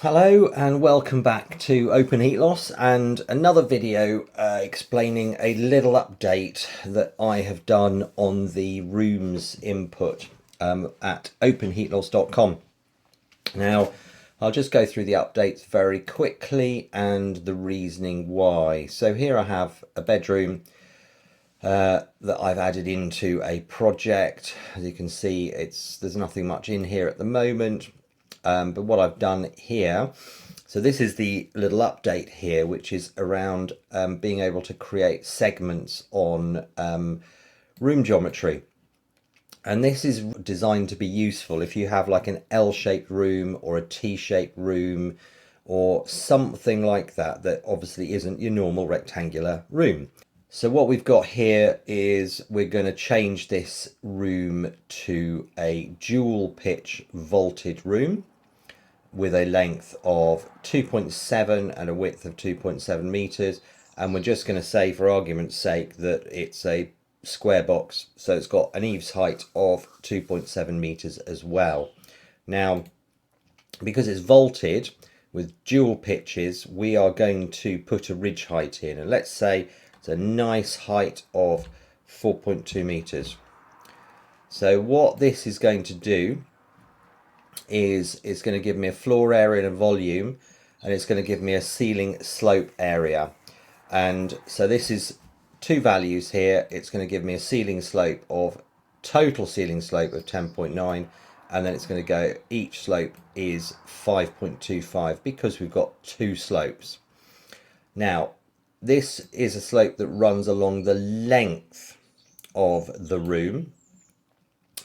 Hello and welcome back to Open Heat Loss and another video explaining a little update that I have done on the rooms input at openheatloss.com. Now I'll just go through the updates very quickly and the reasoning why. So here I have a bedroom that I've added into a project. As you can see, there's nothing much in here at the moment. But what I've done here, so this is the little update here, which is around being able to create segments on room geometry. And this is designed to be useful if you have like an L-shaped room or a T-shaped room or something like that, that obviously isn't your normal rectangular room. So what we've got here is we're going to change this room to a dual pitch vaulted room with a length of 2.7 and a width of 2.7 meters, and we're just going to say for argument's sake that it's a square box, so it's got an eaves height of 2.7 meters as well. Now because it's vaulted with dual pitches, we are going to put a ridge height in, and let's say it's a nice height of 4.2 meters. So what this is going to do is it's going to give me a floor area and a volume, and it's going to give me a ceiling slope area. And so this is two values here. It's going to give me a ceiling slope of total ceiling slope of 10.9, and then it's going to go, each slope is 5.25 because we've got two slopes. Now this is a slope that runs along the length of the room.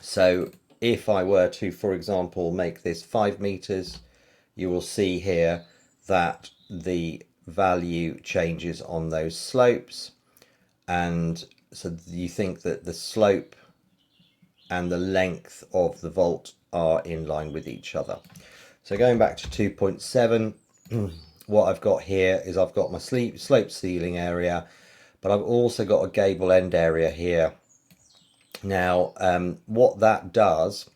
So if I were to, for example, make this 5 meters, you will see here that the value changes on those slopes. And so you think that the slope and the length of the vault are in line with each other. So going back to 2.7, what I've got here is I've got my slope ceiling area, but I've also got a gable end area here. Now what that does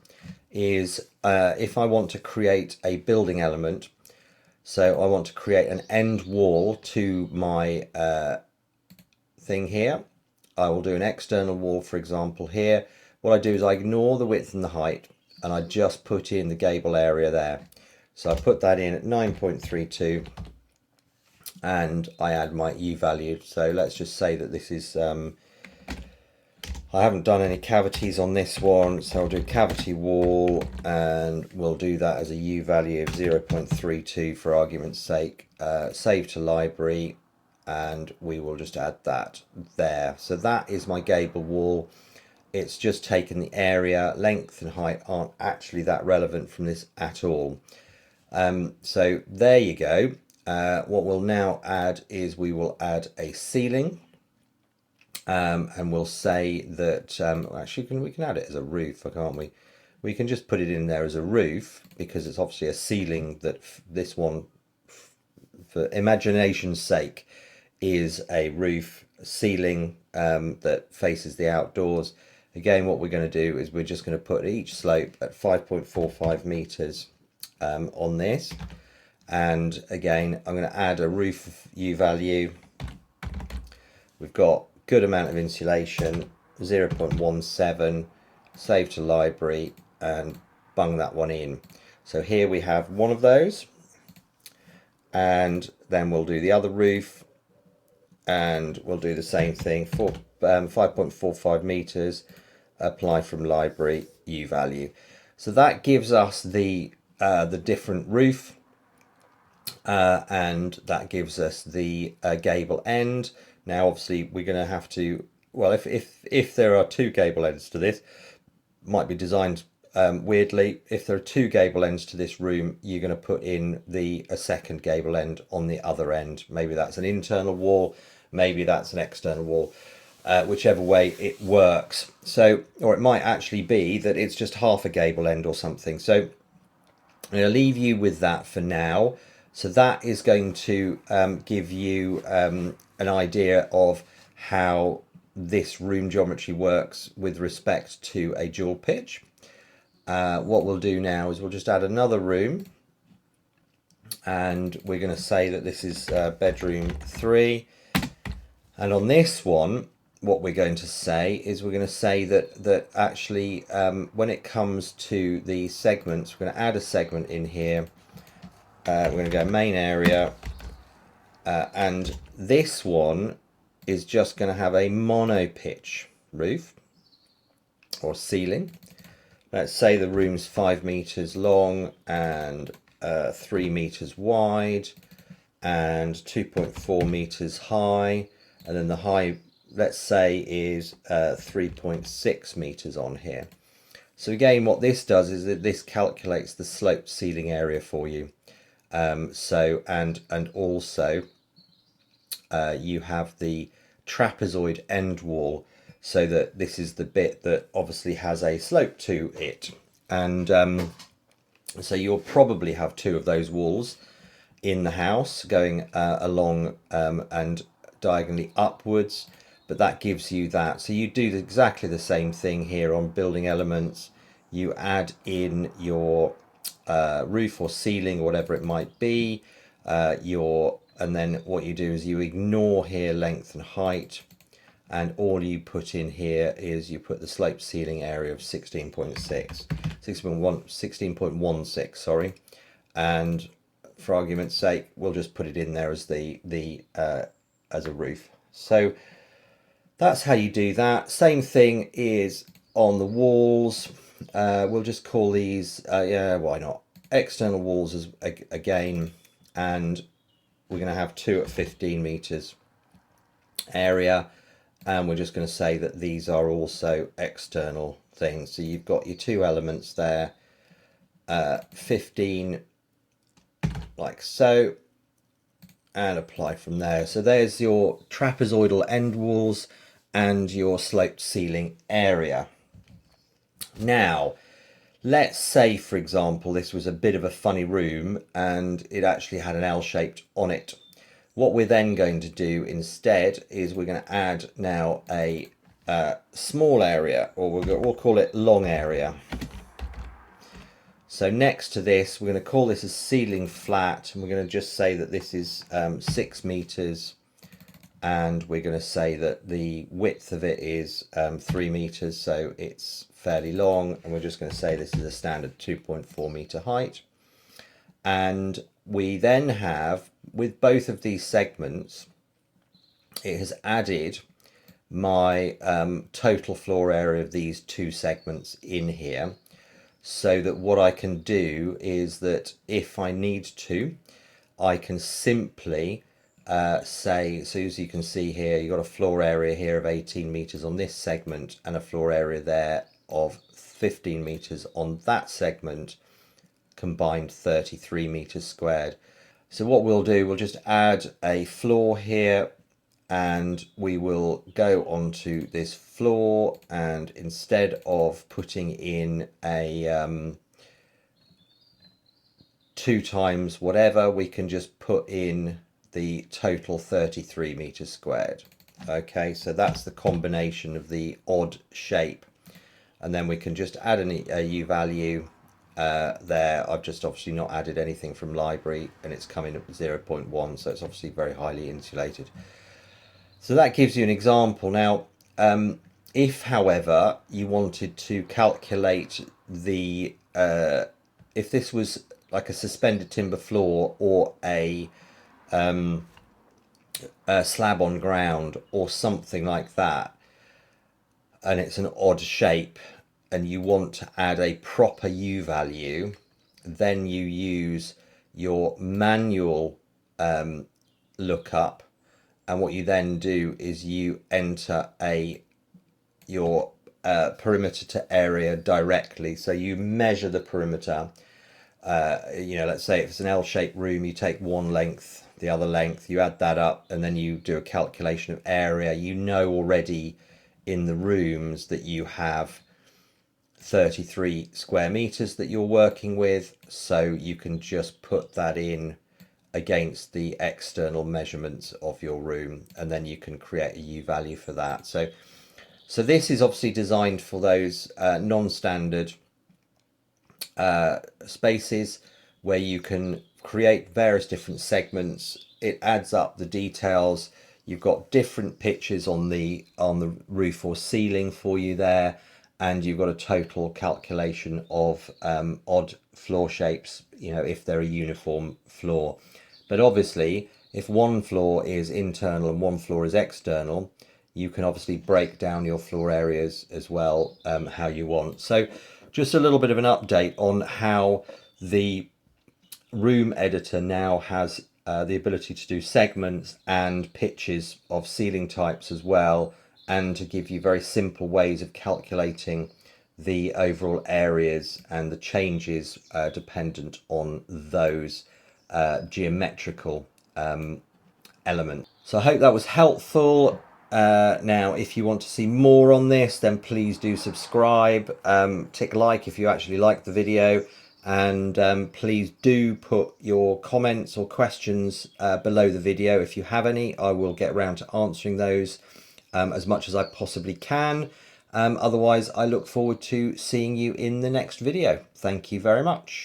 is if I want to create a building element, so I want to create an end wall to my thing here, I will do an external wall, for example here. What I do is I ignore the width and the height, and I just put in the gable area there. So I put that in at 9.32, and I add my U value. So let's just say that this is I haven't done any cavities on this one, so I'll do cavity wall, and we'll do that as a U value of 0.32 for argument's sake. Save to library, and we will just add that there. So that is my gable wall. It's just taken the area. Length and height aren't actually that relevant from this at all. So there you go. What we'll now add is we will add a ceiling. And we'll say that actually we can add it as a roof, can't we? We can just put it in there as a roof because it's obviously a ceiling. That this one, for imagination's sake, is a roof ceiling that faces the outdoors. Again, what we're going to do is we're just going to put each slope at 5.45 meters on this, and again I'm going to add a roof U value. We've got good amount of insulation, 0.17, save to library, and bung that one in. So here we have one of those, and then we'll do the other roof, and we'll do the same thing for 5.45 meters, apply from library, U value. So that gives us the different roof, and that gives us the gable end. Now obviously we're going to have to, well, if there are two gable ends to this, might be designed weirdly. If there are two gable ends to this room, you're going to put in a second gable end on the other end. Maybe that's an internal wall, maybe that's an external wall, whichever way it works. So, or it might actually be that it's just half a gable end or something. So I'm going to leave you with that for now. So that is going to give you an idea of how this room geometry works with respect to a dual pitch. What we'll do now is we'll just add another room, and we're going to say that this is bedroom 3. And on this one, what we're going to say is we're going to say that actually when it comes to the segments, we're going to add a segment in here. We're going to go main area, and this one is just going to have a mono pitch roof or ceiling. Let's say the room's 5 meters long and 3 meters wide and 2.4 meters high, and then the high, let's say, is 3.6 meters on here. So again, what this does is that this calculates the sloped ceiling area for you. So and also you have the trapezoid end wall, so that this is the bit that obviously has a slope to it, and so you'll probably have 2 of those walls in the house going along and diagonally upwards, but that gives you that. So you do exactly the same thing here on building elements. You add in your roof or ceiling or whatever it might be, and then what you do is you ignore here length and height, and all you put in here is you put the sloped ceiling area of 16.16, sorry, and for argument's sake we'll just put it in there as as a roof. So that's how you do that. Same thing is on the walls. We'll just call these yeah, why not, external walls as again, and we're going to have 2 at 15 meters area, and we're just going to say that these are also external things. So you've got your 2 elements there, 15 like so, and apply from there. So there's your trapezoidal end walls and your sloped ceiling area. Now let's say, for example, this was a bit of a funny room and it actually had an L-shaped on it. What we're then going to do instead is we're going to add now a small area, or we'll call it long area. So next to this, we're going to call this a ceiling flat, and we're going to just say that this is 6 meters, and we're going to say that the width of it is 3 meters, so it's fairly long, and we're just going to say this is a standard 2.4 meter height. And we then have, with both of these segments, it has added my total floor area of these 2 segments in here, so that what I can do is that if I need to, I can simply say, so as you can see here, you've got a floor area here of 18 meters on this segment and a floor area there of 15 meters on that segment, combined 33 meters squared. So what we'll do, we'll just add a floor here, and we will go onto this floor, and instead of putting in a 2 times whatever, we can just put in the total 33 meters squared. Okay, so that's the combination of the odd shape, and then we can just add a U value there. I've just obviously not added anything from library, and it's coming at 0.1, so it's obviously very highly insulated. So that gives you an example. Now if however you wanted to calculate the if this was like a suspended timber floor or a slab on ground or something like that, and it's an odd shape, and you want to add a proper U value, then you use your manual lookup, and what you then do is you enter your perimeter to area directly. So you measure the perimeter. Let's say if it's an L-shaped room, you take one length, the other length, you add that up, and then you do a calculation of area. You know already in the rooms that you have 33 square meters that you're working with, so you can just put that in against the external measurements of your room, and then you can create a U value for that. So this is obviously designed for those non-standard spaces where you can create various different segments. It adds up the details. You've got different pitches on the roof or ceiling for you there, and you've got a total calculation of odd floor shapes, you know, if they're a uniform floor. But obviously, if one floor is internal and one floor is external, you can obviously break down your floor areas as well, how you want. So just a little bit of an update on how the room editor now has the ability to do segments and pitches of ceiling types as well, and to give you very simple ways of calculating the overall areas and the changes dependent on those geometrical elements. So I hope that was helpful. Now, if you want to see more on this, then please do subscribe, tick like if you actually like the video, and please do put your comments or questions below the video if you have any. I will get around to answering those as much as I possibly can. Otherwise, I look forward to seeing you in the next video. Thank you very much.